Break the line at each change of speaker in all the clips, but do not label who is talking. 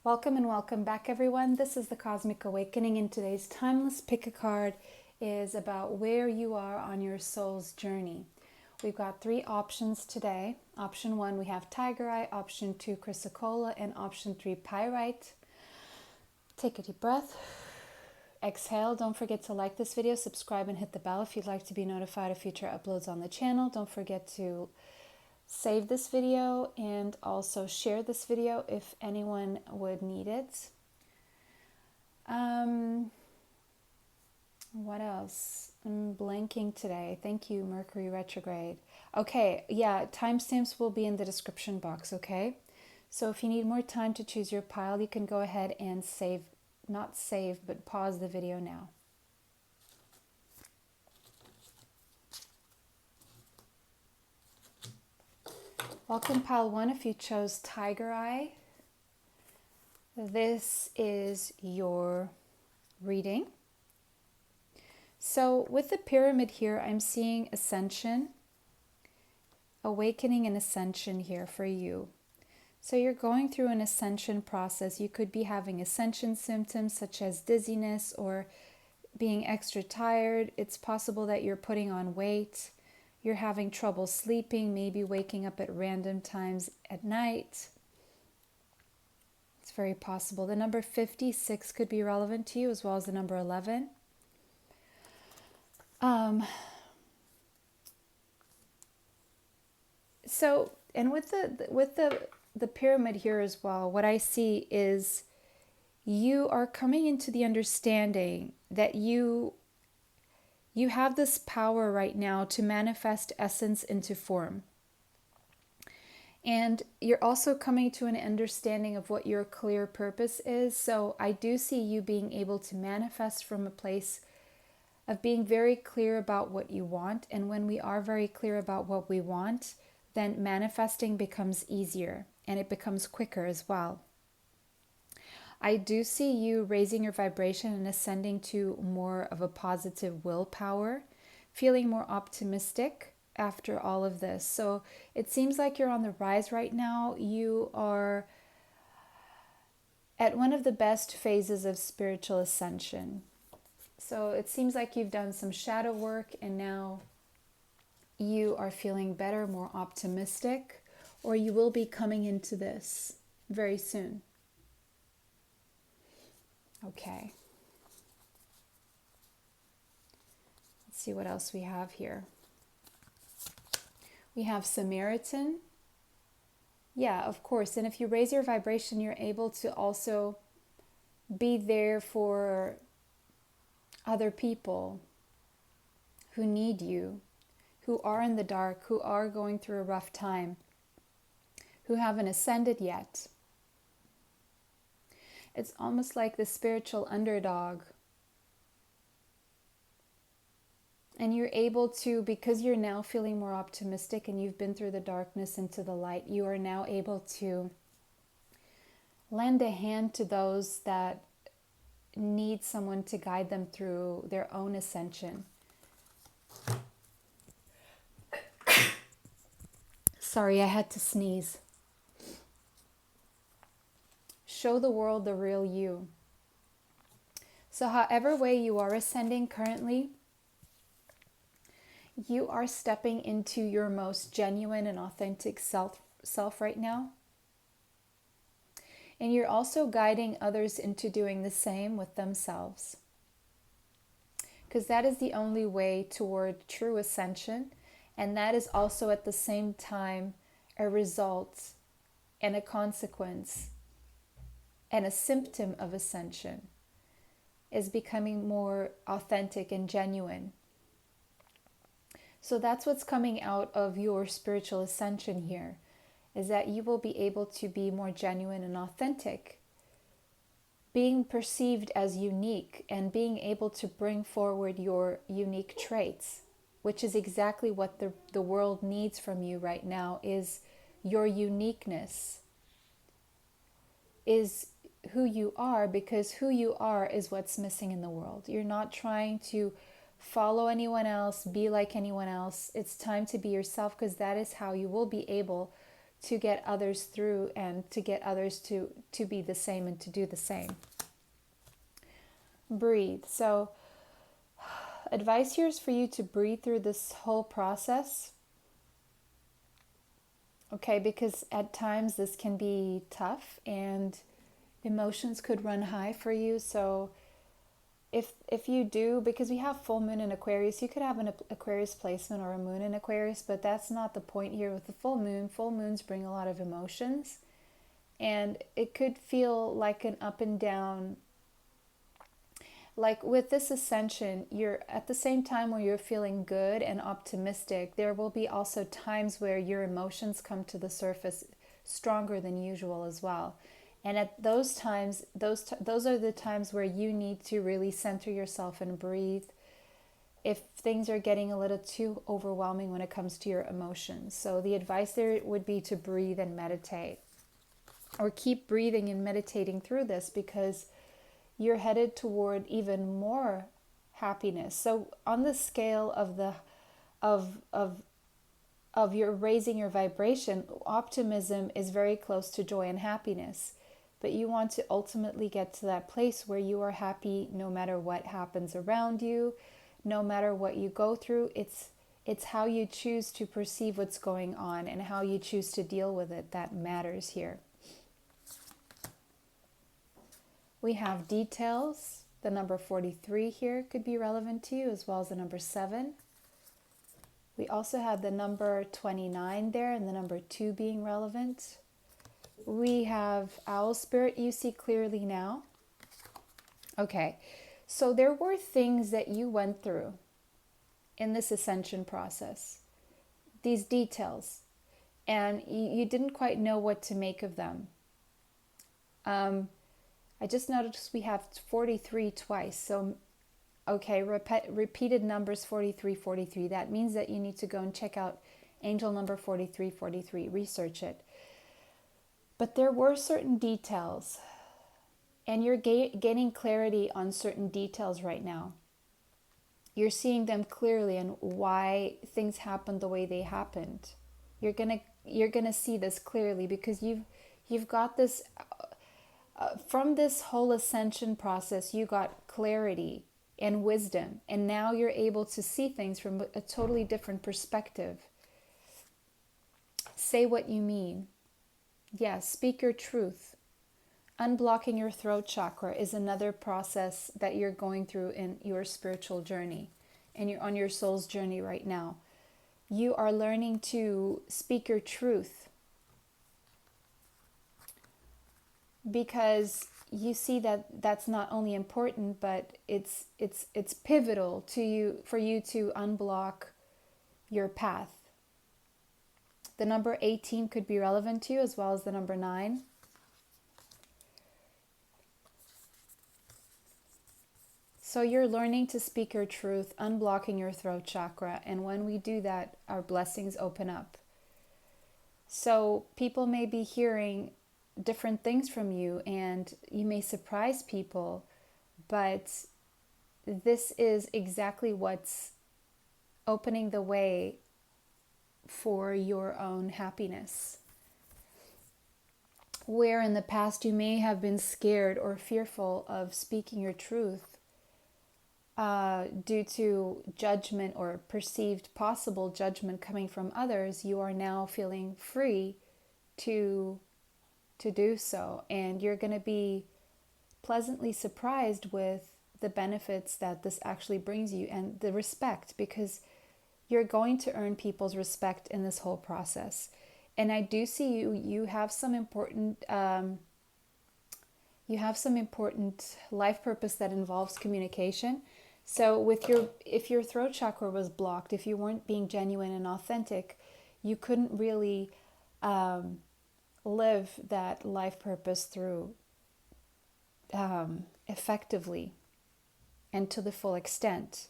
Welcome and welcome back, everyone. This is the Cosmic Awakening, and today's timeless pick a card is about where you are on your soul's journey. We've got three options today. Option 1, we have Tiger Eye. Option 2, Chrysocolla. And option 3, Pyrite. Take a deep breath. Exhale. Don't forget to like this video, subscribe, and hit the bell if you'd like to be notified of future uploads on the channel. Don't forget to save this video and also share this video if anyone would need it. What else? I'm blanking today. Thank you, Mercury retrograde. Okay, yeah, timestamps will be in the description box, okay? So if you need more time to choose your pile, you can go ahead and not save, but pause the video now. Welcome, pile 1, if you chose Tiger Eye. This is your reading. So with the pyramid here, I'm seeing ascension, awakening and ascension here for you. So you're going through an ascension process. You could be having ascension symptoms such as dizziness or being extra tired. It's possible that you're putting on weight. You're having trouble sleeping, maybe waking up at random times at night. It's very possible. The number 56 could be relevant to you, as well as the number 11. So, and with the pyramid here as well, what I see is you are coming into the understanding that you have this power right now to manifest essence into form. And you're also coming to an understanding of what your clear purpose is. So I do see you being able to manifest from a place of being very clear about what you want. And when we are very clear about what we want, then manifesting becomes easier and it becomes quicker as well. I do see you raising your vibration and ascending to more of a positive willpower, feeling more optimistic after all of this. So it seems like you're on the rise right now. You are at one of the best phases of spiritual ascension. So it seems like you've done some shadow work and now you are feeling better, more optimistic, or you will be coming into this very soon. Okay. Let's see what else we have here. We have Samaritan. Yeah, of course. And if you raise your vibration, you're able to also be there for other people who need you, who are in the dark, who are going through a rough time, who haven't ascended yet. It's almost like the spiritual underdog. And you're able to, because you're now feeling more optimistic and you've been through the darkness into the light, you are now able to lend a hand to those that need someone to guide them through their own ascension. Sorry, I had to sneeze. Show the world the real you. So however way you are ascending currently, you are stepping into your most genuine and authentic self right now. And you're also guiding others into doing the same with themselves. Because that is the only way toward true ascension. And that is also at the same time a result and a consequence and a symptom of ascension, is becoming more authentic and genuine. So that's what's coming out of your spiritual ascension here, is that you will be able to be more genuine and authentic, being perceived as unique and being able to bring forward your unique traits, which is exactly what the world needs from you right now, is your uniqueness, is who you are, because who you are is what's missing in the world. You're not trying to follow anyone else, be like anyone else. It's time to be yourself, because that is how you will be able to get others through and to get others to be the same and to do the same. Breathe. So advice here is for you to breathe through this whole process. Okay, because at times this can be tough and emotions could run high for you. So if you do, because we have full moon in Aquarius, you could have an Aquarius placement or a moon in Aquarius, but that's not the point here with the full moon. Full moons bring a lot of emotions, and it could feel like an up and down. Like with this ascension, you're at the same time where you're feeling good and optimistic, there will be also times where your emotions come to the surface stronger than usual as well. And at those times, those are the times where you need to really center yourself and breathe if things are getting a little too overwhelming when it comes to your emotions. So the advice there would be to breathe and meditate, or keep breathing and meditating through this, because you're headed toward even more happiness. So on the scale of the of your raising your vibration, optimism is very close to joy and happiness. But you want to ultimately get to that place where you are happy no matter what happens around you, no matter what you go through. It's how you choose to perceive what's going on and how you choose to deal with it that matters here. We have details. The number 43 here could be relevant to you, as well as the number 7. We also have the number 29 there and the number 2 being relevant. We have Owl Spirit, you see clearly now. Okay, so there were things that you went through in this ascension process, these details, and you didn't quite know what to make of them. I just noticed we have 43 twice. So, okay, repeated numbers 43, 43. That means that you need to go and check out angel number 43, 43. Research it. But there were certain details, and you're gaining clarity on certain details right now. You're seeing them clearly and why things happened the way they happened. You're gonna see this clearly because you've got this. From this whole ascension process, you got clarity and wisdom, and now you're able to see things from a totally different perspective. Say what you mean. Yes, speak your truth. Unblocking your throat chakra is another process that you're going through in your spiritual journey, and you're on your soul's journey right now. You are learning to speak your truth, because you see that that's not only important, but it's pivotal to you, for you to unblock your path. The number 18 could be relevant to you, as well as the number 9. So you're learning to speak your truth, unblocking your throat chakra, and when we do that, our blessings open up. So people may be hearing different things from you, and you may surprise people, but this is exactly what's opening the way for your own happiness. Where in the past you may have been scared or fearful of speaking your truth due to judgment or perceived possible judgment coming from others, you are now feeling free to do so, and you're going to be pleasantly surprised with the benefits that this actually brings you, and the respect, because you're going to earn people's respect in this whole process. And I do see you have some important life purpose that involves communication. So if your throat chakra was blocked, if you weren't being genuine and authentic, you couldn't really live that life purpose through effectively and to the full extent.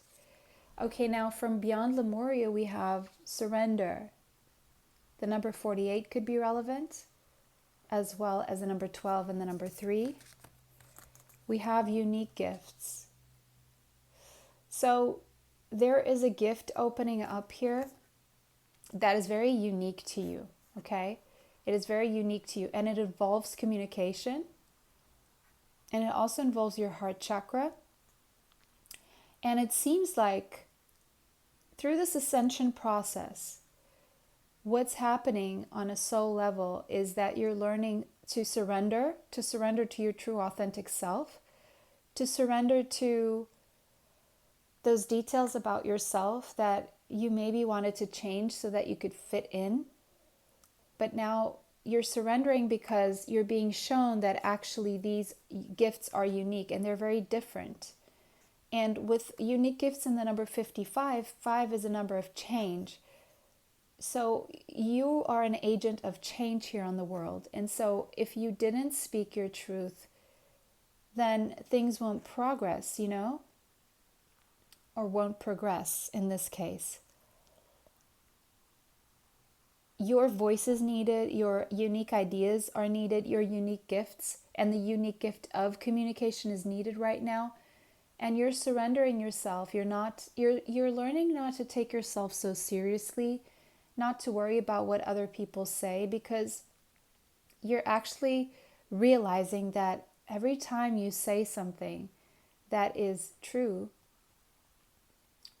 Okay, now from beyond Lemuria, we have surrender. The number 48 could be relevant, as well as the number 12 and the number 3. We have unique gifts. So there is a gift opening up here that is very unique to you, okay? It is very unique to you, and it involves communication, and it also involves your heart chakra. And it seems like through this ascension process, what's happening on a soul level is that you're learning to surrender to your true authentic self, to surrender to those details about yourself that you maybe wanted to change so that you could fit in. But now you're surrendering because you're being shown that actually these gifts are unique and they're very different. And with unique gifts in the number 55, 5 is a number of change. So you are an agent of change here on the world. And so if you didn't speak your truth, then things won't progress, or won't progress in this case. Your voice is needed, your unique ideas are needed, your unique gifts, and the unique gift of communication is needed right now. And you're surrendering yourself. You're learning not to take yourself so seriously, not to worry about what other people say, because you're actually realizing that every time you say something that is true,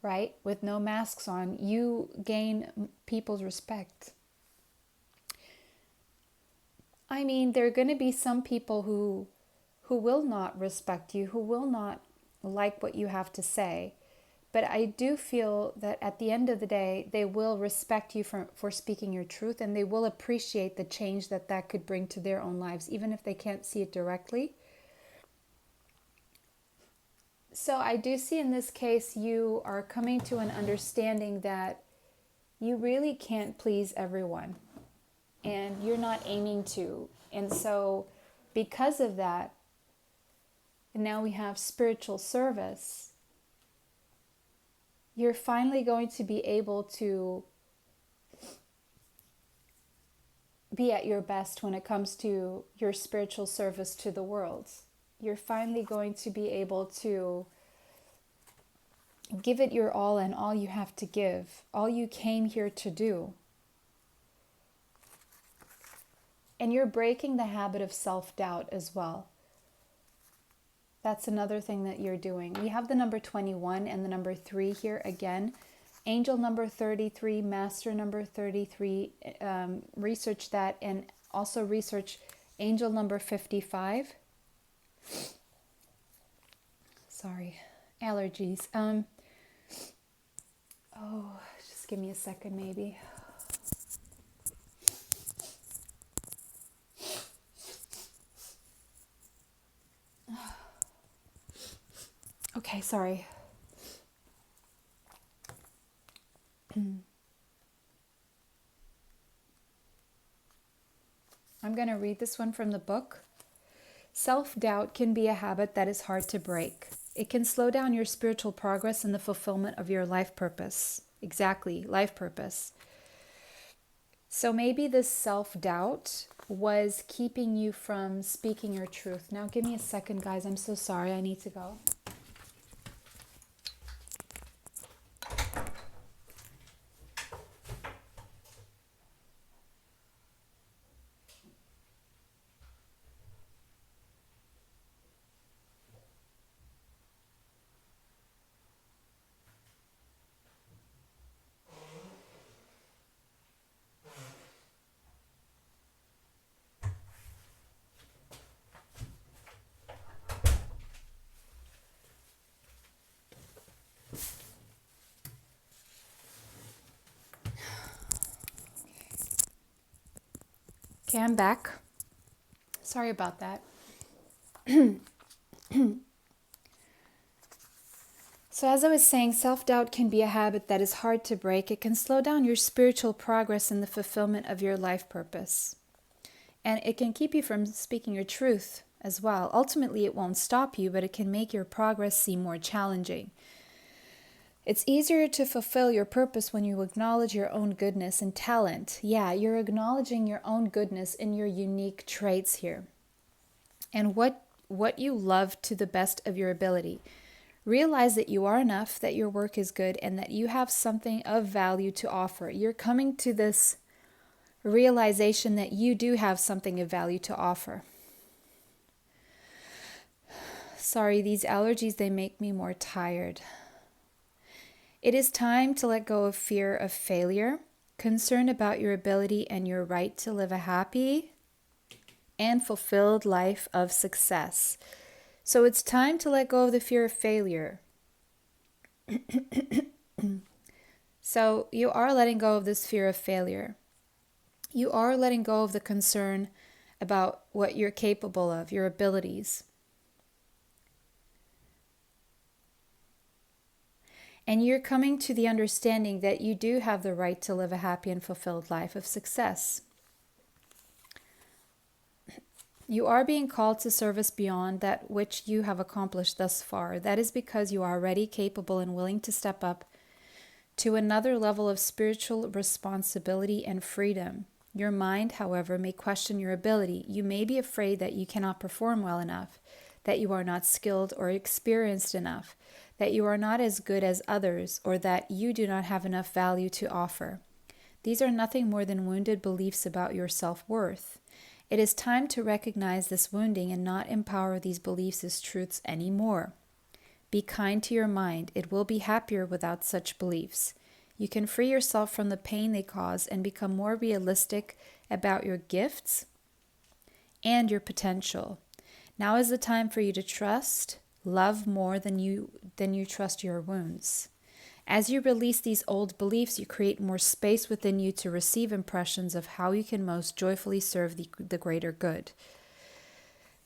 right, with no masks on, you gain people's respect. I mean, there are going to be some people who will not respect you, who will not like what you have to say. But I do feel that at the end of the day, they will respect you for speaking your truth, and they will appreciate the change that could bring to their own lives, even if they can't see it directly. So I do see in this case, you are coming to an understanding that you really can't please everyone, and you're not aiming to. And so because of that, now we have spiritual service. You're finally going to be able to be at your best when it comes to your spiritual service to the world. You're finally going to be able to give it your all, and all you have to give, all you came here to do. And you're breaking the habit of self-doubt as well. That's another thing that you're doing. We have the number 21 and the number 3 here again. Angel number 33, master number 33. Research that, and also research angel number 55. Sorry, allergies. Just give me a second maybe. Okay, sorry. I'm going to read this one from the book. Self-doubt can be a habit that is hard to break. It can slow down your spiritual progress and the fulfillment of your life purpose. Exactly, life purpose. So maybe this self-doubt was keeping you from speaking your truth. Now give me a second, guys. I'm so sorry. I need to go. Okay, I'm back. Sorry about that. So as I was saying, self-doubt can be a habit that is hard to break. It can slow down your spiritual progress and the fulfillment of your life purpose. And it can keep you from speaking your truth as well. Ultimately, it won't stop you, but it can make your progress seem more challenging. It's easier to fulfill your purpose when you acknowledge your own goodness and talent. Yeah, you're acknowledging your own goodness and your unique traits here. And what you love to the best of your ability. Realize that you are enough, that your work is good, and that you have something of value to offer. You're coming to this a realization that you do have something of value to offer. Sorry, these allergies, they make me more tired. It is time to let go of fear of failure, concern about your ability and your right to live a happy and fulfilled life of success. So it's time to let go of the fear of failure. So you are letting go of this fear of failure. You are letting go of the concern about what you're capable of, your abilities. And you're coming to the understanding that you do have the right to live a happy and fulfilled life of success. You are being called to service beyond that which you have accomplished thus far. That is because you are already capable and willing to step up to another level of spiritual responsibility and freedom. Your mind, however, may question your ability. You may be afraid that you cannot perform well enough, that you are not skilled or experienced enough, that you are not as good as others, or that you do not have enough value to offer. These are nothing more than wounded beliefs about your self-worth. It is time to recognize this wounding and not empower these beliefs as truths anymore. Be kind to your mind. It will be happier without such beliefs. You can free yourself from the pain they cause and become more realistic about your gifts and your potential. Now is the time for you to trust, love more than you trust your wounds. As you release these old beliefs, you create more space within you to receive impressions of how you can most joyfully serve the greater good.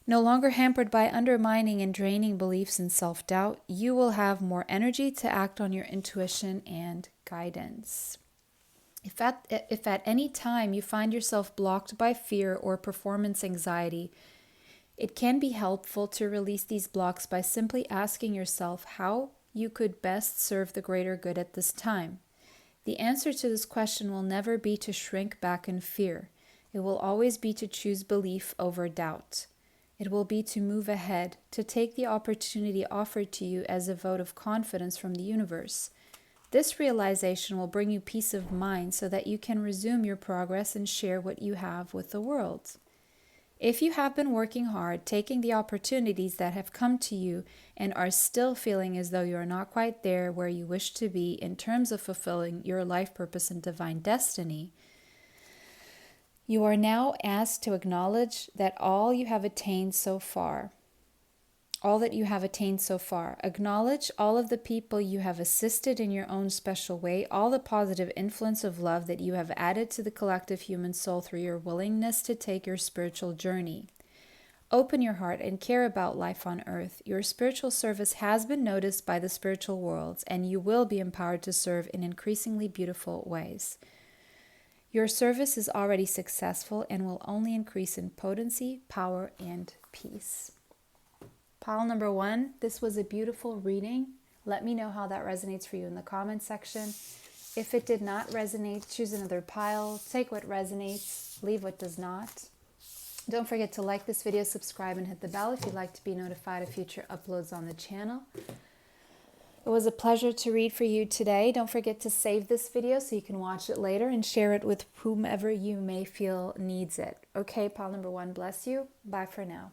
No longer hampered by undermining and draining beliefs and self-doubt, you will have more energy to act on your intuition and guidance. If at any time you find yourself blocked by fear or performance anxiety, it can be helpful to release these blocks by simply asking yourself how you could best serve the greater good at this time. The answer to this question will never be to shrink back in fear. It will always be to choose belief over doubt. It will be to move ahead, to take the opportunity offered to you as a vote of confidence from the universe. This realization will bring you peace of mind so that you can resume your progress and share what you have with the world. If you have been working hard, taking the opportunities that have come to you, and are still feeling as though you are not quite there where you wish to be in terms of fulfilling your life purpose and divine destiny, you are now asked to acknowledge that all that you have attained so far. Acknowledge all of the people you have assisted in your own special way, all the positive influence of love that you have added to the collective human soul through your willingness to take your spiritual journey. Open your heart and care about life on earth. Your spiritual service has been noticed by the spiritual worlds, and you will be empowered to serve in increasingly beautiful ways. Your service is already successful and will only increase in potency, power, and peace. Pile number 1, this was a beautiful reading. Let me know how that resonates for you in the comments section. If it did not resonate, choose another pile. Take what resonates, leave what does not. Don't forget to like this video, subscribe, and hit the bell if you'd like to be notified of future uploads on the channel. It was a pleasure to read for you today. Don't forget to save this video so you can watch it later and share it with whomever you may feel needs it. Okay, pile number 1, bless you. Bye for now.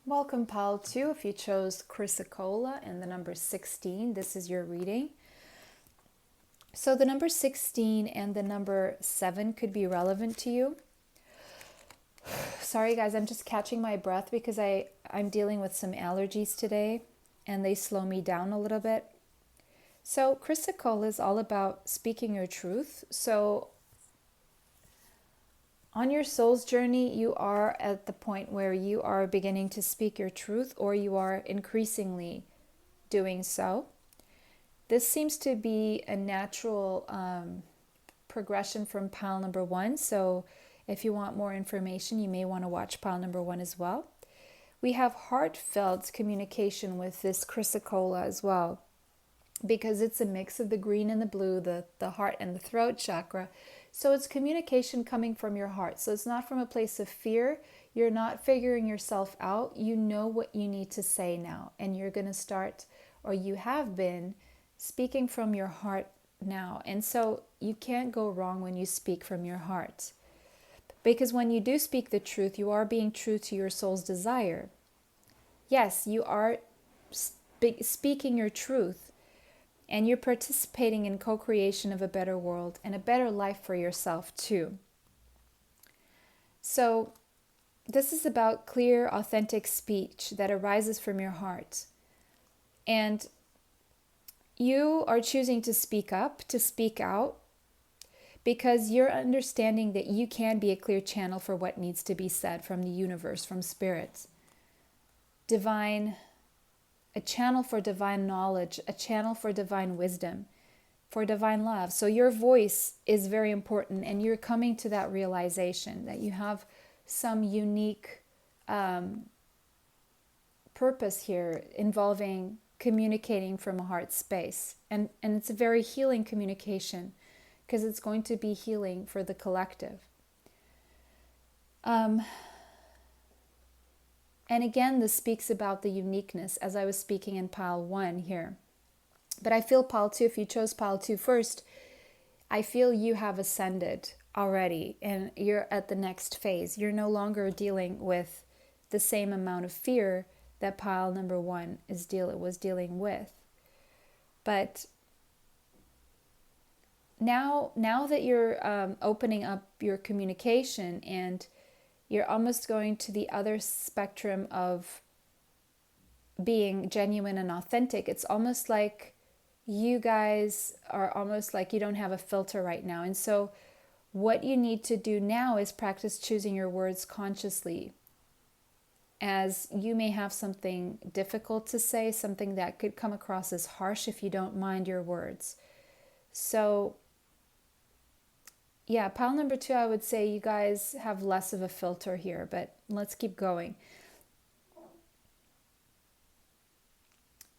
Welcome, pile 2. If you chose Chrysocolla and the number 16, this is your reading. So the number 16 and the number 7 could be relevant to you. Sorry guys, I'm just catching my breath because I'm dealing with some allergies today and they slow me down a little bit. So Chrysocolla is all about speaking your truth. So on your soul's journey, you are at the point where you are beginning to speak your truth, or you are increasingly doing so. This seems to be a natural progression from pile number 1. So if you want more information, you may want to watch pile number 1 as well. We have heartfelt communication with this Chrysocolla as well, because it's a mix of the green and the blue, the heart and the throat chakra. So it's communication coming from your heart. So it's not from a place of fear. You're not figuring yourself out. You know what you need to say now. And you're going to start, or you have been, speaking from your heart now. And so you can't go wrong when you speak from your heart. Because when you do speak the truth, you are being true to your soul's desire. Yes, you are speaking your truth, and you're participating in co-creation of a better world and a better life for yourself too. So this is about clear, authentic speech that arises from your heart. And you are choosing to speak up, to speak out, because you're understanding that you can be a clear channel for what needs to be said from the universe, from spirit. A channel for divine knowledge, a channel for divine wisdom, for divine love. So your voice is very important, and you're coming to that realization that you have some unique purpose here involving communicating from a heart space. And it's a very healing communication, because it's going to be healing for the collective. And again, this speaks about the uniqueness, as I was speaking in pile 1 here. But I feel pile 2, if you chose pile 2 first, I feel you have ascended already, and you're at the next phase. You're no longer dealing with the same amount of fear that pile number 1 was dealing with. But now that you're opening up your communication, and you're almost going to the other spectrum of being genuine and authentic, it's almost like you guys are almost like you don't have a filter right now. And so what you need to do now is practice choosing your words consciously, as you may have something difficult to say, something that could come across as harsh if you don't mind your words. So yeah, pile number 2, I would say you guys have less of a filter here, but let's keep going.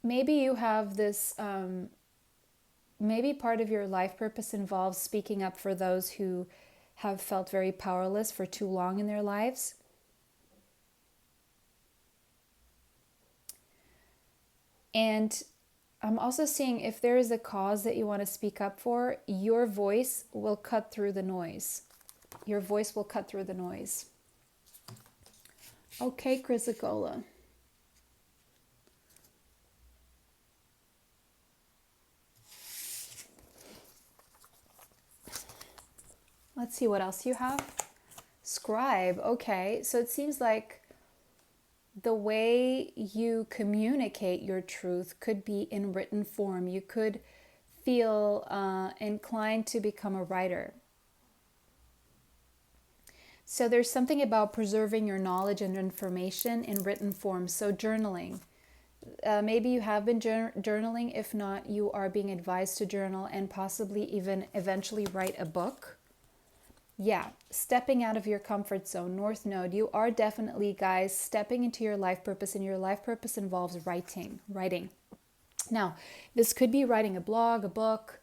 Maybe you have this, maybe part of your life purpose involves speaking up for those who have felt very powerless for too long in their lives. And I'm also seeing, if there is a cause that you want to speak up for, your voice will cut through the noise. Your voice will cut through the noise. Okay, Chrysicola. Let's see what else you have. Scribe. Okay, so it seems like the way you communicate your truth could be in written form. You could feel inclined to become a writer. So there's something about preserving your knowledge and information in written form. So journaling. Maybe you have been journaling. If not, you are being advised to journal and possibly even eventually write a book. Yeah, stepping out of your comfort zone, North Node. You are definitely, guys, stepping into your life purpose, and your life purpose involves writing. Now, this could be writing a blog, a book,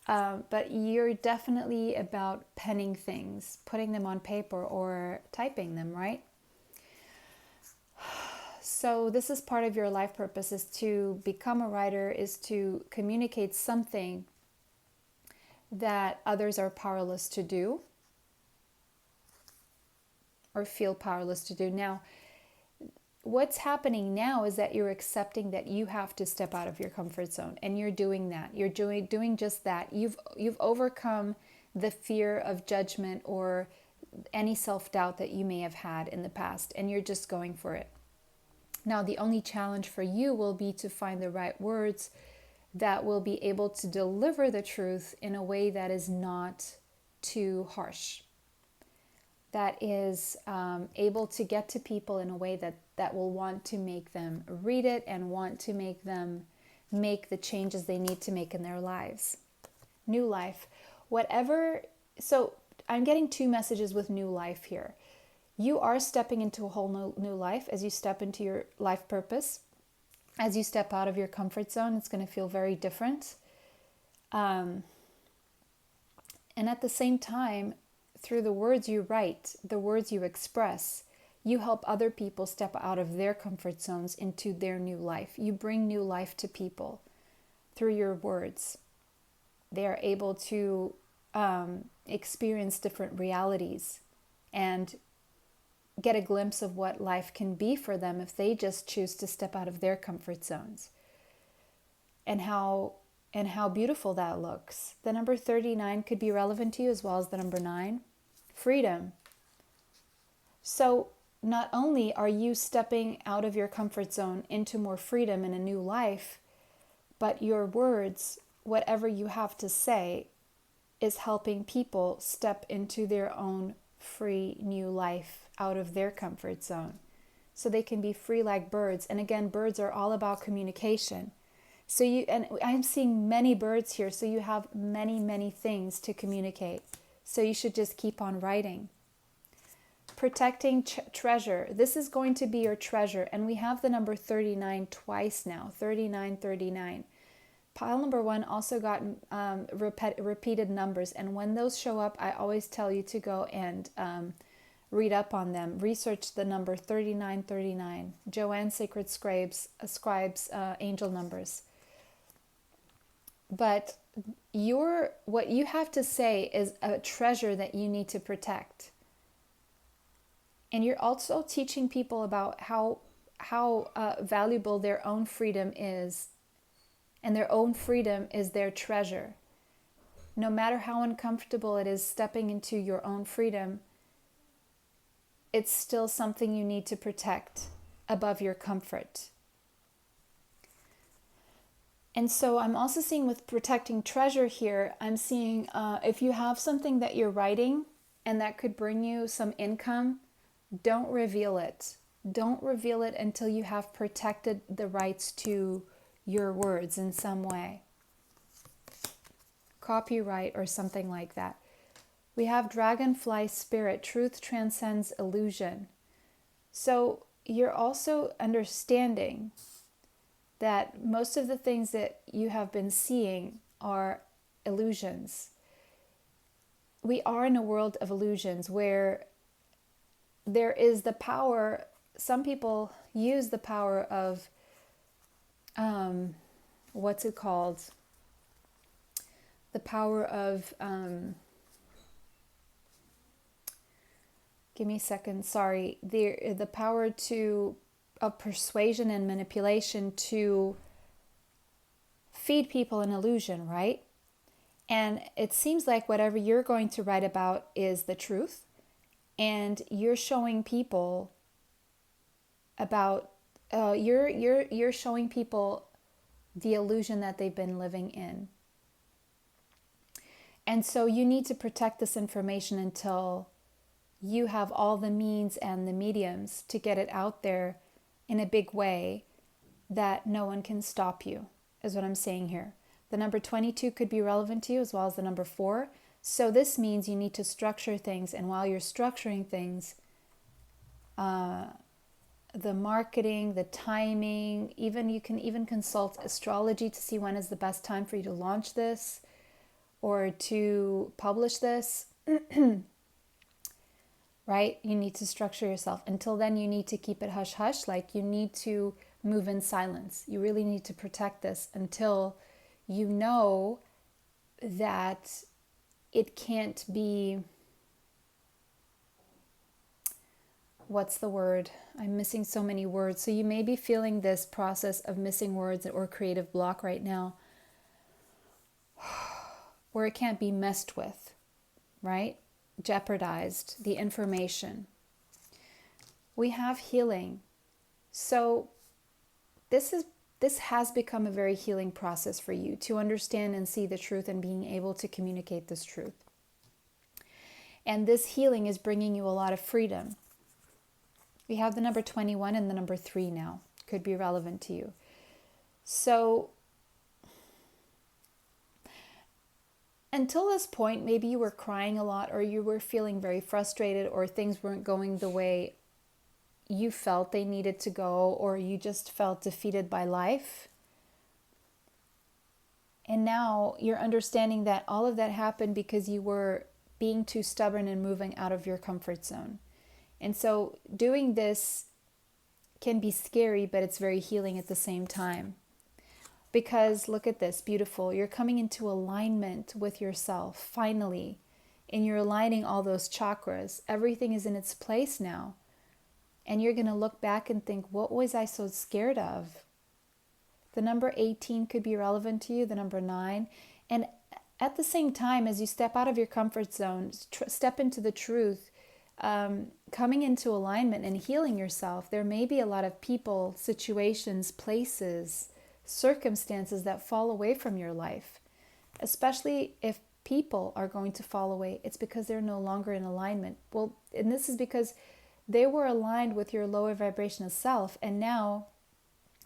but you're definitely about penning things, putting them on paper or typing them, right? So this is part of your life purpose, is to become a writer, is to communicate something that others are powerless to do, or feel powerless to do. Now, what's happening now is that you're accepting that you have to step out of your comfort zone, and you're doing that. You're doing just that. You've overcome the fear of judgment or any self-doubt that you may have had in the past, and you're just going for it. Now, the only challenge for you will be to find the right words that will be able to deliver the truth in a way that is not too harsh, that is able to get to people in a way that will want to make them read it and want to make them make the changes they need to make in their lives. New life. Whatever. So I'm getting 2 messages with new life here. You are stepping into a whole new life as you step into your life purpose. As you step out of your comfort zone, it's going to feel very different. And at the same time, through the words you write, the words you express, you help other people step out of their comfort zones into their new life. You bring new life to people through your words. they are able to experience different realities and get a glimpse of what life can be for them if they just choose to step out of their comfort zones. And how beautiful that looks. The number 39 could be relevant to you as well as the number 9. Freedom. So not only are you stepping out of your comfort zone into more freedom and a new life, but your words, whatever you have to say, is helping people step into their own free new life out of their comfort zone. So they can be free like birds. And again, birds are all about communication. So and I'm seeing many birds here, so you have many, many things to communicate. So you should just keep on writing. Protecting treasure. This is going to be your treasure. And we have the number 39 twice now. 39, 39. Pile number 1 also got repeated numbers. And when those show up, I always tell you to go and read up on them. Research the number 3939. Joanne Sacred Scribes angel numbers. But what you have to say is a treasure that you need to protect. And you're also teaching people about how valuable their own freedom is. And their own freedom is their treasure. No matter how uncomfortable it is stepping into your own freedom, it's still something you need to protect above your comfort. And so I'm also seeing with protecting treasure here, I'm seeing if you have something that you're writing and that could bring you some income, don't reveal it. Don't reveal it until you have protected the rights to your words in some way. Copyright or something like that. We have dragonfly spirit. Truth transcends illusion. So you're also understanding that most of the things that you have been seeing are illusions. We are in a world of illusions where there is the power. Some people use the power of what's it called? The power of give me a second, sorry. The power of persuasion and manipulation to feed people an illusion, right? And it seems like whatever you're going to write about is the truth. And you're showing people about you're showing people the illusion that they've been living in. And so you need to protect this information until you have all the means and the mediums to get it out there in a big way that no one can stop you, is what I'm saying here. The number 22 could be relevant to you as well as the number 4. So this means you need to structure things. And while you're structuring things, the marketing, the timing, you can even consult astrology to see when is the best time for you to launch this or to publish this. Right? You need to structure yourself. Until then, you need to keep it hush-hush. Like you need to move in silence. You really need to protect this until you know that it can't be, what's the word? I'm missing so many words. So you may be feeling this process of missing words or creative block right now where it can't be messed with, right? Jeopardized, the information. We have healing. So this has become a very healing process for you to understand and see the truth and being able to communicate this truth. And this healing is bringing you a lot of freedom. We have the number 21 and the number 3 now. Could be relevant to you. So until this point, maybe you were crying a lot or you were feeling very frustrated or things weren't going the way you felt they needed to go or you just felt defeated by life. And now you're understanding that all of that happened because you were being too stubborn and moving out of your comfort zone. And so doing this can be scary, but it's very healing at the same time. Because look at this, beautiful. You're coming into alignment with yourself, finally. And you're aligning all those chakras. Everything is in its place now. And you're going to look back and think, what was I so scared of? The number 18 could be relevant to you, the number 9. And at the same time, as you step out of your comfort zone, step into the truth, coming into alignment and healing yourself, there may be a lot of people, situations, places, circumstances that fall away from your life. Especially if people are going to fall away, it's because they're no longer in alignment. Well, and this is because they were aligned with your lower vibrational self, and now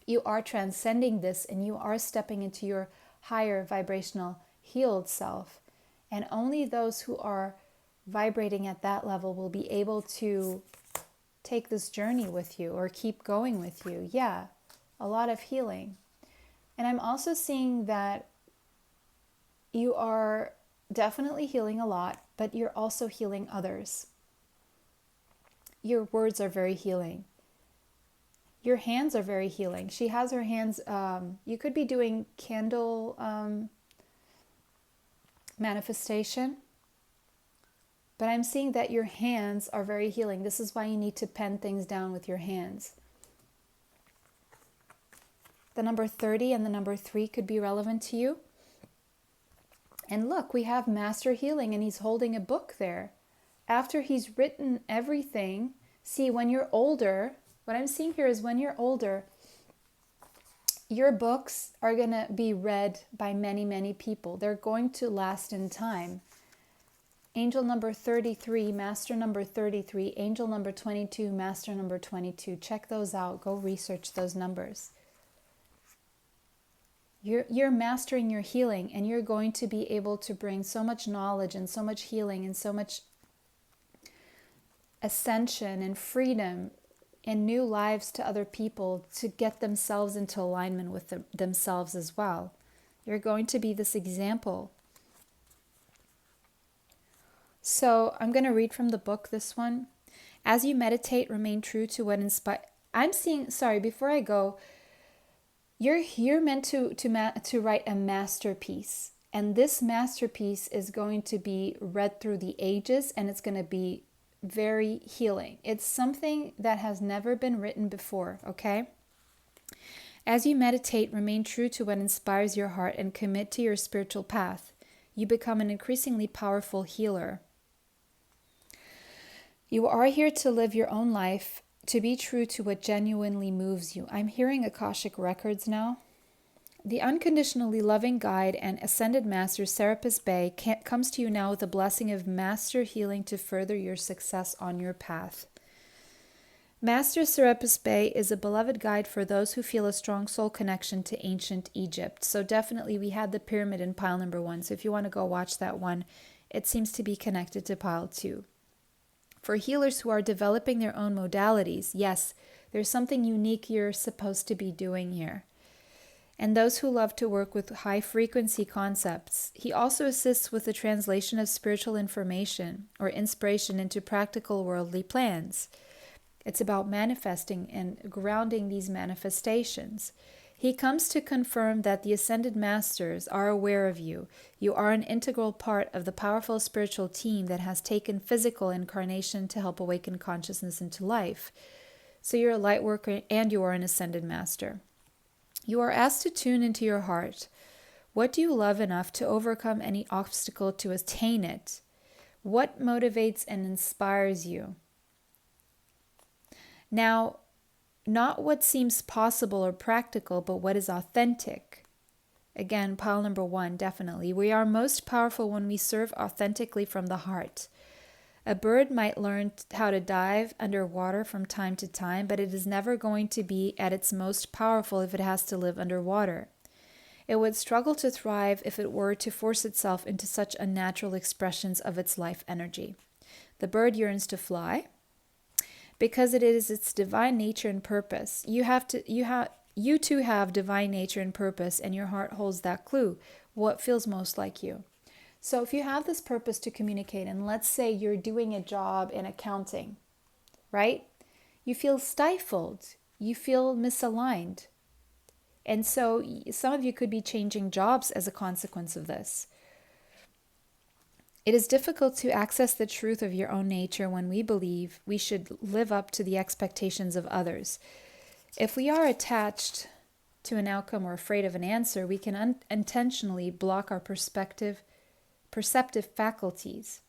you are transcending this and you are stepping into your higher vibrational healed self. And only those who are vibrating at that level will be able to take this journey with you or keep going with you. Yeah, a lot of healing. And I'm also seeing that you are definitely healing a lot, but you're also healing others. Your words are very healing. Your hands are very healing. She has her hands, you could be doing candle manifestation, but I'm seeing that your hands are very healing. This is why you need to pen things down with your hands. The number 30 and the number 3 could be relevant to you. And look, we have Master Healing, and he's holding a book there. After he's written everything, see, when you're older, what I'm seeing here is when you're older, your books are going to be read by many, many people. They're going to last in time. Angel number 33, Master number 33, Angel number 22, Master number 22. Check those out. Go research those numbers. You're mastering your healing, and you're going to be able to bring so much knowledge and so much healing and so much ascension and freedom and new lives to other people to get themselves into alignment with themselves as well. You're going to be this example. So I'm going to read from the book, this one. As you meditate, remain true to what inspires. I'm seeing, sorry, before I go, you're meant to write a masterpiece. And this masterpiece is going to be read through the ages, and it's going to be very healing. It's something that has never been written before, okay? As you meditate, remain true to what inspires your heart and commit to your spiritual path. You become an increasingly powerful healer. You are here to live your own life, to be true to what genuinely moves you. I'm hearing Akashic records now. The unconditionally loving guide and ascended master Serapis Bey comes to you now with a blessing of master healing to further your success on your path. Master Serapis Bey is a beloved guide for those who feel a strong soul connection to ancient Egypt. So definitely we had the pyramid in pile number 1. So if you want to go watch that one, it seems to be connected to pile 2. For healers who are developing their own modalities, yes, there's something unique you're supposed to be doing here. And those who love to work with high-frequency concepts. He also assists with the translation of spiritual information or inspiration into practical worldly plans. It's about manifesting and grounding these manifestations. He comes to confirm that the Ascended Masters are aware of you. You are an integral part of the powerful spiritual team that has taken physical incarnation to help awaken consciousness into life. So you're a light worker and you are an Ascended Master. You are asked to tune into your heart. What do you love enough to overcome any obstacle to attain it? What motivates and inspires you? Now, not what seems possible or practical, but what is authentic. Again, pile number 1, definitely. We are most powerful when we serve authentically from the heart. A bird might learn how to dive underwater from time to time, but it is never going to be at its most powerful if it has to live underwater. It would struggle to thrive if it were to force itself into such unnatural expressions of its life energy. The bird yearns to fly because it is its divine nature and purpose. You too have divine nature and purpose, and your heart holds that clue, what feels most like you. So if you have this purpose to communicate, and let's say you're doing a job in accounting, right? You feel stifled. You feel misaligned. And so some of you could be changing jobs as a consequence of this. It is difficult to access the truth of your own nature when we believe we should live up to the expectations of others. If we are attached to an outcome or afraid of an answer, we can unintentionally block our perceptive faculties.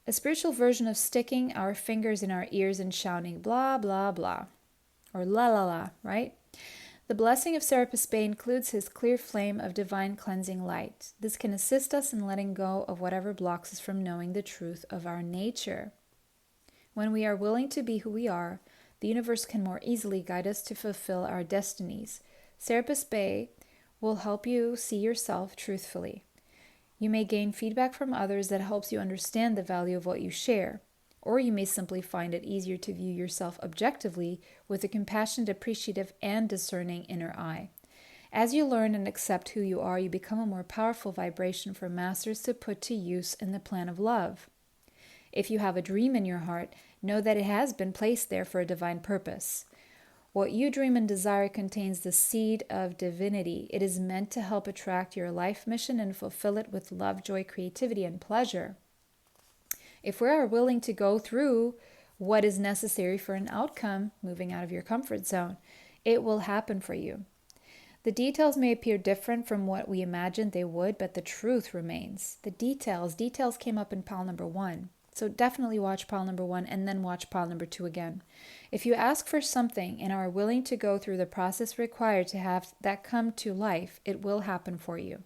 A spiritual version of sticking our fingers in our ears and shouting blah, blah, blah, or la, la, la, right? The blessing of Serapis Bey includes his clear flame of divine cleansing light. This can assist us in letting go of whatever blocks us from knowing the truth of our nature. When we are willing to be who we are, the universe can more easily guide us to fulfill our destinies. Serapis Bey will help you see yourself truthfully. You may gain feedback from others that helps you understand the value of what you share, or you may simply find it easier to view yourself objectively with a compassionate, appreciative, and discerning inner eye. As you learn and accept who you are, you become a more powerful vibration for masters to put to use in the plan of love. If you have a dream in your heart, know that it has been placed there for a divine purpose. What you dream and desire contains the seed of divinity. It is meant to help attract your life mission and fulfill it with love, joy, creativity, and pleasure. If we are willing to go through what is necessary for an outcome, moving out of your comfort zone, it will happen for you. The details may appear different from what we imagined they would, but the truth remains. The details came up in pile number 1. So definitely watch pile number 1 and then watch pile number 2 again. If you ask for something and are willing to go through the process required to have that come to life, it will happen for you.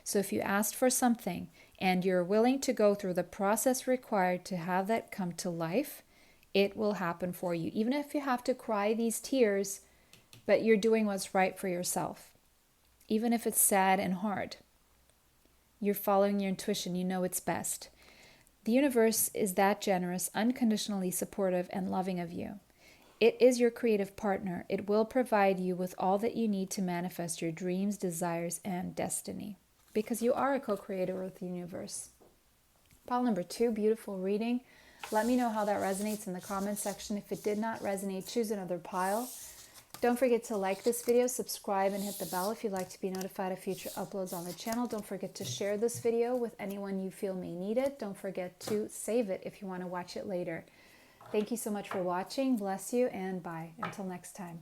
So if you asked for something and you're willing to go through the process required to have that come to life, it will happen for you. Even if you have to cry these tears, but you're doing what's right for yourself. Even if it's sad and hard, you're following your intuition, you know it's best. The universe is that generous, unconditionally supportive, and loving of you. It is your creative partner. It will provide you with all that you need to manifest your dreams, desires, and destiny. Because you are a co-creator with the universe. Pile number 2, beautiful reading. Let me know how that resonates in the comment section. If it did not resonate, choose another pile. Don't forget to like this video, subscribe, and hit the bell if you'd like to be notified of future uploads on the channel. Don't forget to share this video with anyone you feel may need it. Don't forget to save it if you want to watch it later. Thank you so much for watching. Bless you, and bye. Until next time.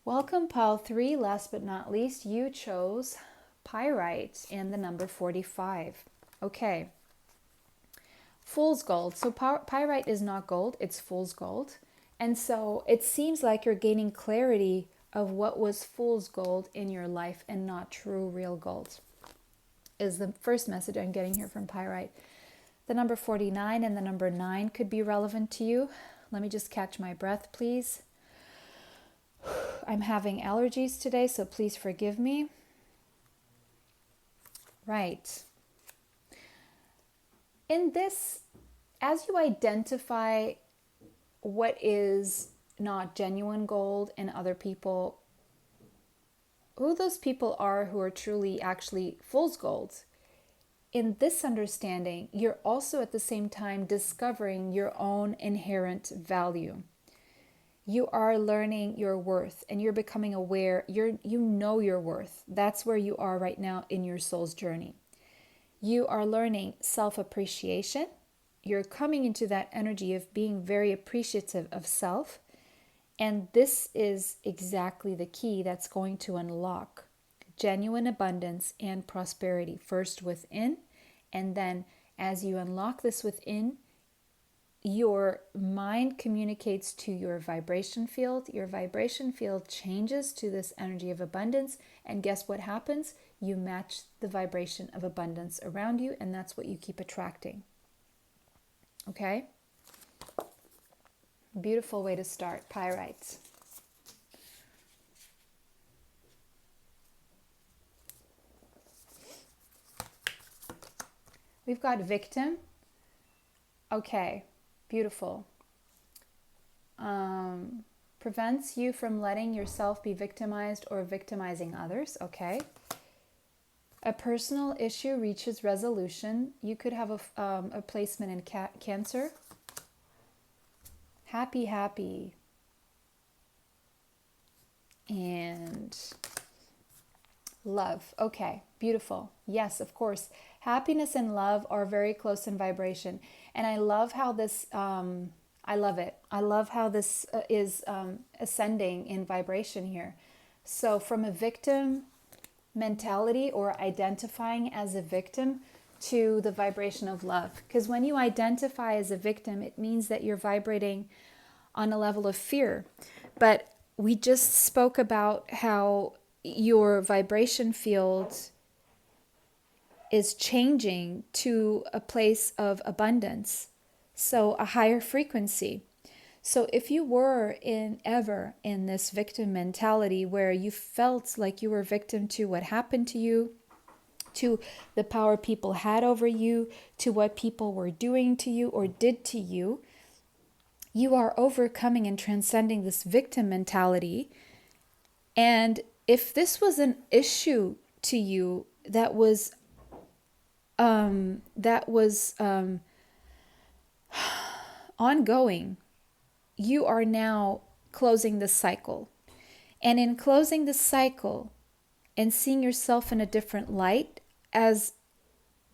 Welcome, pile 3. Last but not least, you chose pyrite and the number 45. Okay. Fool's gold. So pyrite is not gold, it's fool's gold. And so it seems like you're gaining clarity of what was fool's gold in your life and not true, real gold, is the first message I'm getting here from pyrite. The number 49 and the number 9 could be relevant to you. Let me just catch my breath, please. I'm having allergies today, so please forgive me. Right. In this, as you identify what is not genuine gold in other people, who those people are who are truly actually fool's gold, in this understanding, you're also at the same time discovering your own inherent value. You are learning your worth and you're becoming aware, you know your worth. That's where you are right now in your soul's journey. You are learning self-appreciation. You're coming into that energy of being very appreciative of self. And this is exactly the key that's going to unlock genuine abundance and prosperity, first within, and then as you unlock this within, your mind communicates to your vibration field. Your vibration field changes to this energy of abundance, and guess what happens? You match the vibration of abundance around you, and that's what you keep attracting. Okay? Beautiful way to start. Pyrite. We've got victim. Okay, beautiful. Prevents you from letting yourself be victimized or victimizing others. Okay. A personal issue reaches resolution. You could have a placement in Cancer. Happy, happy. And love. Okay, beautiful. Yes, of course. Happiness and love are very close in vibration. And I love how this, I love it. I love how this is ascending in vibration here. So from a victim mentality or identifying as a victim to the vibration of love. Because when you identify as a victim, it means that you're vibrating on a level of fear. But we just spoke about how your vibration field is changing to a place of abundance, so a higher frequency. So if you were ever in this victim mentality where you felt like you were victim to what happened to you, to the power people had over you, to what people were doing to you or did to you, you are overcoming and transcending this victim mentality. And if this was an issue to you that was ongoing, you are now closing the cycle. And in closing the cycle and seeing yourself in a different light as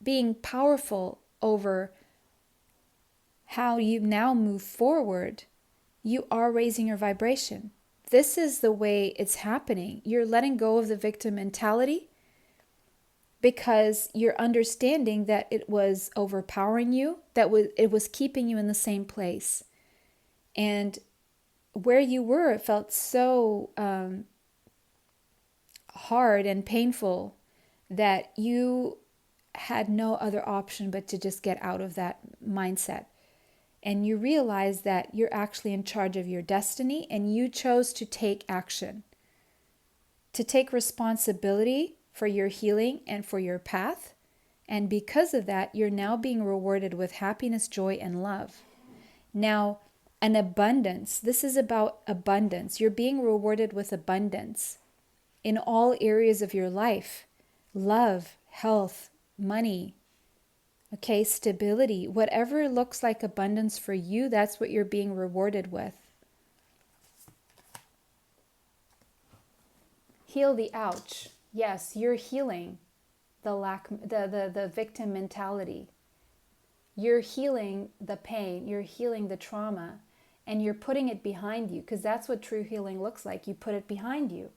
being powerful over how you now move forward, you are raising your vibration. This is the way it's happening. You're letting go of the victim mentality because you're understanding that it was overpowering you, that it was keeping you in the same place. And where you were, it felt so hard and painful that you had no other option but to just get out of that mindset. And you realize that you're actually in charge of your destiny and you chose to take action, to take responsibility for your healing and for your path. And because of that, you're now being rewarded with happiness, joy, and love. Now, an abundance. This is about abundance. You're being rewarded with abundance in all areas of your life. Love, health, money, okay, stability. Whatever looks like abundance for you, that's what you're being rewarded with. Heal the ouch. Yes, you're healing the victim mentality. You're healing the pain, you're healing the trauma, and you're putting it behind you, because that's what true healing looks like. You put it behind you.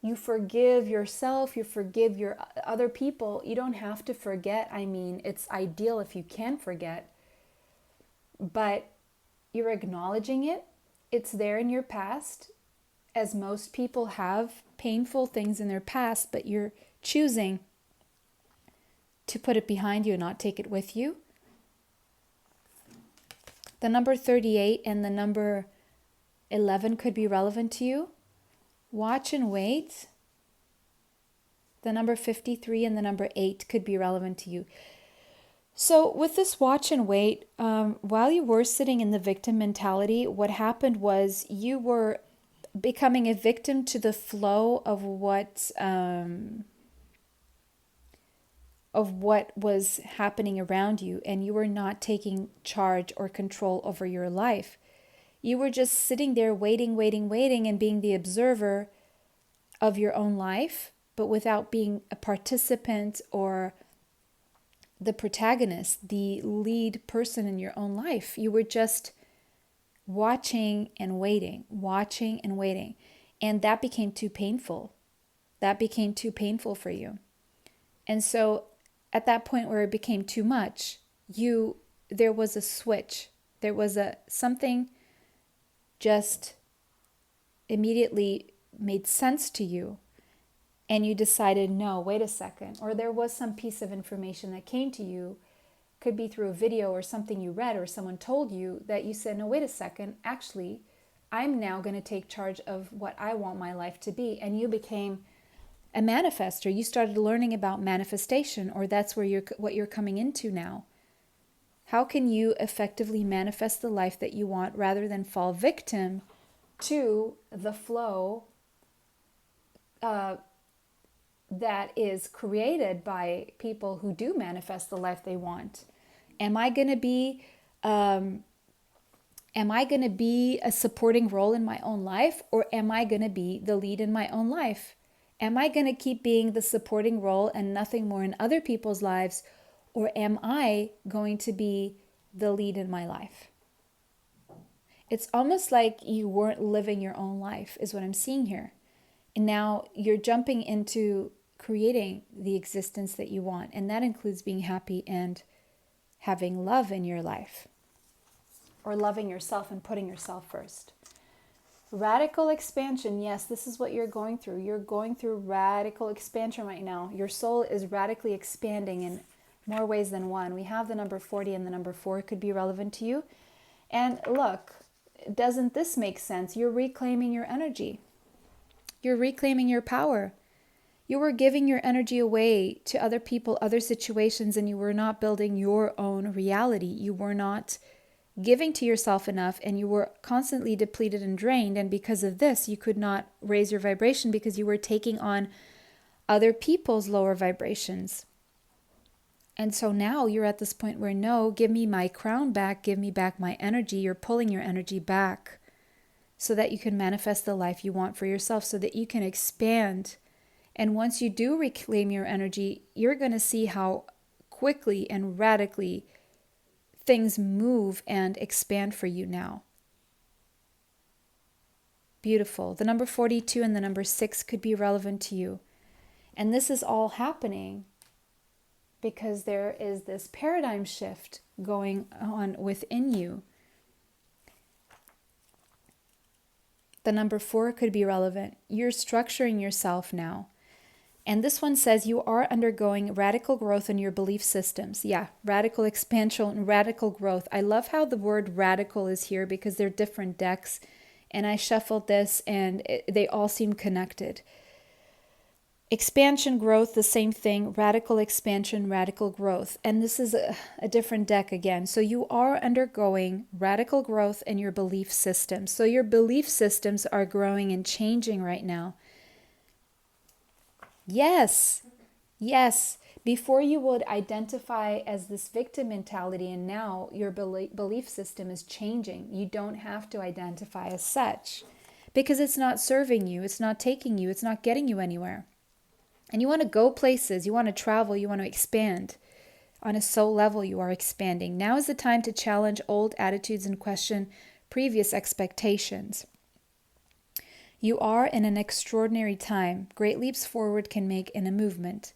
You forgive yourself, you forgive your other people. You don't have to forget. I mean, it's ideal if you can forget, but you're acknowledging it. It's there in your past, as most people have painful things in their past, but you're choosing to put it behind you and not take it with you. The number 38 and the number 11 could be relevant to you. Watch and wait. The number 53 and the number 8 could be relevant to you. So with this watch and wait, while you were sitting in the victim mentality, what happened was you were becoming a victim to the flow of what was happening around you, and you were not taking charge or control over your life. You were just sitting there waiting, and being the observer of your own life, but without being a participant or the protagonist, the lead person in your own life. You were just watching and waiting. And that became too painful. That became too painful for you. And so at that point where it became too much, there was a switch. There was something just immediately made sense to you, and you decided, no, wait a second. Or there was some piece of information that came to you, could be through a video or something you read or someone told you, that you said, no, wait a second, actually, I'm now going to take charge of what I want my life to be. And you became a manifester. You started learning about manifestation, or that's what you're coming into now. How can you effectively manifest the life that you want rather than fall victim to the flow that is created by people who do manifest the life they want? Am I going to be Am I going to be a supporting role in my own life, or am I going to be the lead in my own life? Am I going to keep being the supporting role and nothing more in other people's lives, or am I going to be the lead in my life? It's almost like you weren't living your own life, is what I'm seeing here. And now you're jumping into creating the existence that you want. And that includes being happy and having love in your life, or loving yourself and putting yourself first. Radical expansion. Yes, this is what you're going through. You're going through radical expansion right now. Your soul is radically expanding in more ways than one. We have the number 40 and the number 4 could be relevant to you. And look, doesn't this make sense? You're reclaiming your energy. You're reclaiming your power. You were giving your energy away to other people, other situations, and you were not building your own reality. You were not giving to yourself enough, and you were constantly depleted and drained. And because of this, you could not raise your vibration because you were taking on other people's lower vibrations. And so now you're at this point where, no, give me my crown back, give me back my energy. You're pulling your energy back so that you can manifest the life you want for yourself, so that you can expand. And once you do reclaim your energy, you're going to see how quickly and radically things move and expand for you now. Beautiful. The number 42 and the number 6 could be relevant to you. And this is all happening because there is this paradigm shift going on within you. The number 4 could be relevant. You're structuring yourself now. And this one says you are undergoing radical growth in your belief systems. Yeah, radical expansion and radical growth. I love how the word radical is here because they're different decks. And I shuffled this and they all seem connected. Expansion, growth, the same thing. Radical expansion, radical growth. And this is a different deck again. So you are undergoing radical growth in your belief systems. So your belief systems are growing and changing right now. Yes, yes. Before you would identify as this victim mentality, and now your belief system is changing. You don't have to identify as such because it's not serving you, it's not taking you, it's not getting you anywhere. And you want to go places, you want to travel, you want to expand. On a soul level, you are expanding. Now is the time to challenge old attitudes and question previous expectations. You are in an extraordinary time. Great leaps forward can make in a movement.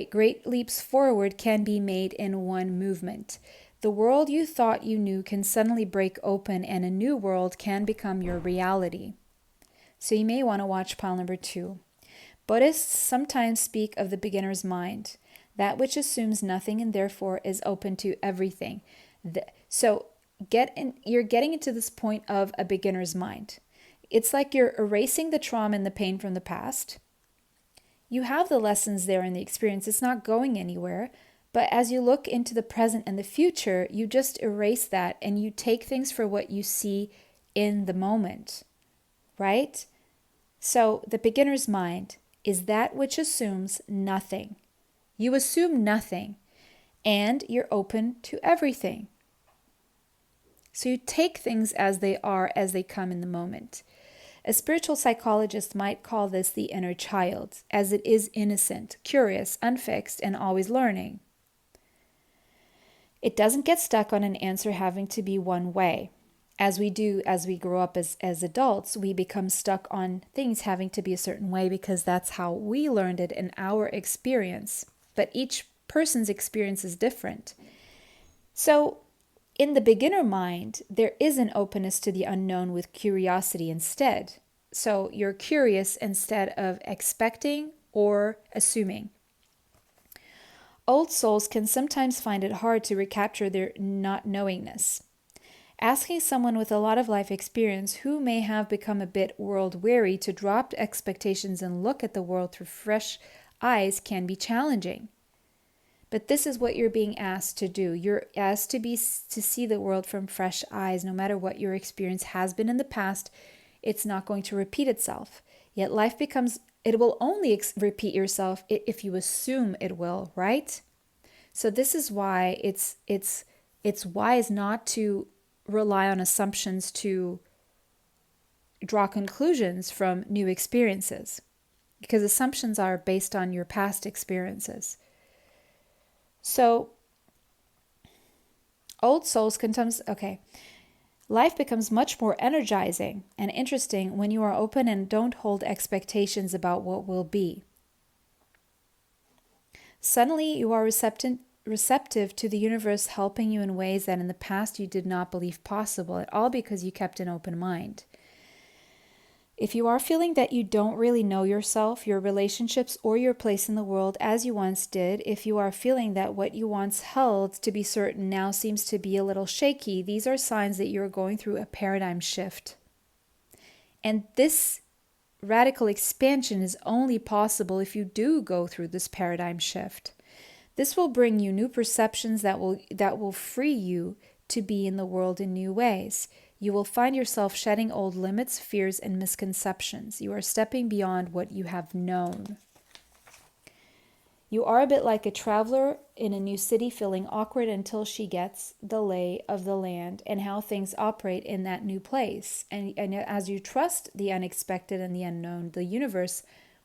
Great leaps forward can be made in one movement. The world you thought you knew can suddenly break open and a new world can become your reality. So you may want to watch pile number 2. Buddhists sometimes speak of the beginner's mind, that which assumes nothing and therefore is open to everything. You're getting into this point of a beginner's mind. It's like you're erasing the trauma and the pain from the past. You have the lessons there in the experience. It's not going anywhere. But as you look into the present and the future, you just erase that and you take things for what you see in the moment, right? So the beginner's mind is that which assumes nothing. You assume nothing and you're open to everything. So you take things as they are, as they come in the moment. A spiritual psychologist might call this the inner child, as it is innocent, curious, unfixed, and always learning. It doesn't get stuck on an answer having to be one way. As we grow up as adults, we become stuck on things having to be a certain way because that's how we learned it in our experience. But each person's experience is different. So in the beginner mind, there is an openness to the unknown with curiosity instead. So you're curious instead of expecting or assuming. Old souls can sometimes find it hard to recapture their not knowingness. Asking someone with a lot of life experience who may have become a bit world weary to drop expectations and look at the world through fresh eyes can be challenging. But this is what you're being asked to do. You're asked to see the world from fresh eyes. No matter what your experience has been in the past, it's not going to repeat itself. Yet it will only repeat yourself if you assume it will, right? So this is why it's wise not to rely on assumptions to draw conclusions from new experiences, because assumptions are based on your past experiences. So, old souls can sometimes, life becomes much more energizing and interesting when you are open and don't hold expectations about what will be. Suddenly, you are receptive to the universe helping you in ways that in the past you did not believe possible, all because you kept an open mind. If you are feeling that you don't really know yourself, your relationships, or your place in the world as you once did, if you are feeling that what you once held to be certain now seems to be a little shaky, these are signs that you are going through a paradigm shift. And this radical expansion is only possible if you do go through this paradigm shift. This will bring you new perceptions that will free you to be in the world in new ways. You will find yourself shedding old limits, fears, and misconceptions. You are stepping beyond what you have known. You are a bit like a traveler in a new city, feeling awkward until she gets the lay of the land and how things operate in that new place. And as you trust the unexpected and the unknown, the universe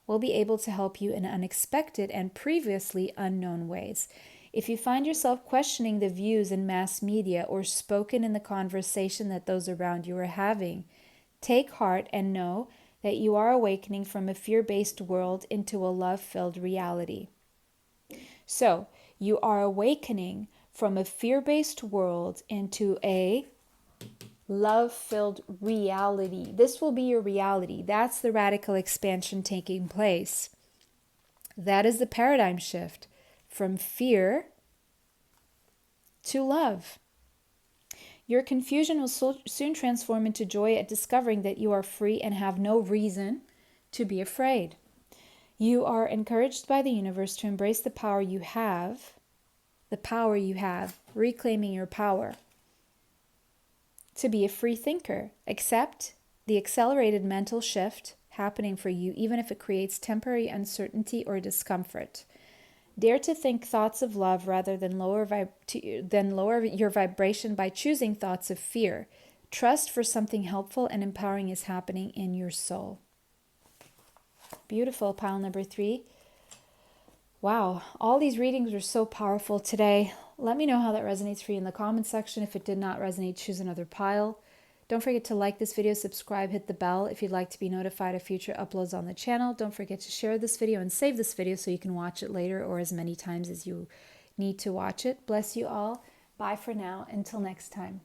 will be able to help you in unexpected and previously unknown ways. If you find yourself questioning the views in mass media or spoken in the conversation that those around you are having, take heart and know that you are awakening from a fear-based world into a love-filled reality. So, you are awakening from a fear-based world into a love-filled reality. This will be your reality. That's the radical expansion taking place. That is the paradigm shift from fear to love. Your confusion will soon transform into joy at discovering that you are free and have no reason to be afraid. You are encouraged by the universe to embrace the power you have, reclaiming your power, to be a free thinker. Accept the accelerated mental shift happening for you, even if it creates temporary uncertainty or discomfort. Dare to think thoughts of love rather than lower your vibration by choosing thoughts of fear. Trust for something helpful and empowering is happening in your soul. Beautiful, pile number 3. Wow, all these readings were so powerful today. Let me know how that resonates for you in the comments section. If it did not resonate, choose another pile. Don't forget to like this video, subscribe, hit the bell if you'd like to be notified of future uploads on the channel. Don't forget to share this video and save this video so you can watch it later or as many times as you need to watch it. Bless you all. Bye for now. Until next time.